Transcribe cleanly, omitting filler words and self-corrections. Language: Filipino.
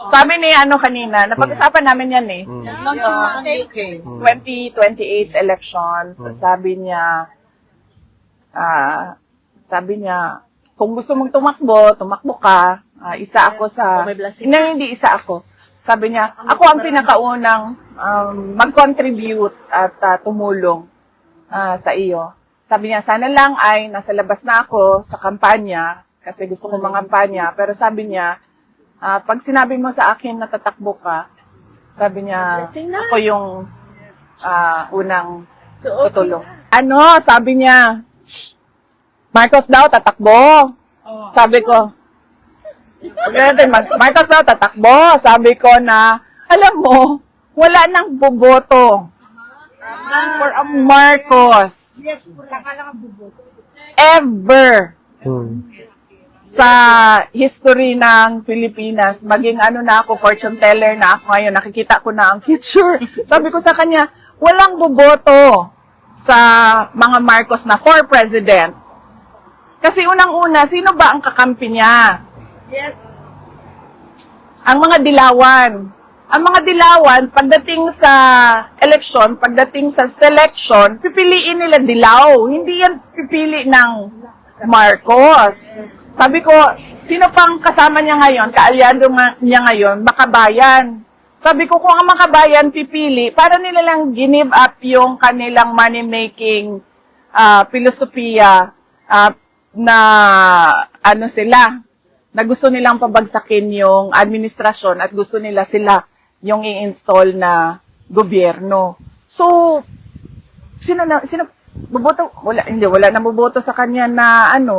Sabi ni kanina, napag-usapan namin yan eh. 2028 elections, sabi niya, kung gusto mong tumakbo ka, isa ako sa, hindi isa ako. Sabi niya, ako ang pinakaunang mag-contribute at tumulong sa iyo. Sabi niya, sana lang ay nasa labas na ako sa kampanya, kasi gusto ko mangampanya. Pero sabi niya, pag sinabi mo sa akin na tatakbo ka, sabi niya, ako yung unang tutulong. Sabi niya, Marcos daw tatakbo. Sabi ko, Marcos daw tatakbo. Sabi ko na, alam mo, wala nang boboto for a Marcos. Ever. Sa history ng Pilipinas, maging na ako, fortune teller na ako ngayon, nakikita ko na ang future. Sabi ko sa kanya, walang boboto sa mga Marcos na for president. Kasi unang-una, sino ba ang kakampi niya? Yes. Ang mga dilawan. Ang mga dilawan, pagdating sa election, pagdating sa selection, pipiliin nila dilaw. Hindi yan pipili ng Marcos. Sabi ko, sino pang kasama niya ngayon, kaalyado niya ngayon, Makabayan. Sabi ko, kung ang Makabayan pipili, para nila lang give up yung kanilang money-making filosofiya na na gusto nilang pabagsakin yung administrasyon at gusto nila sila yung i-install na gobyerno. So, sino boboto? Wala nang boboto sa kanya na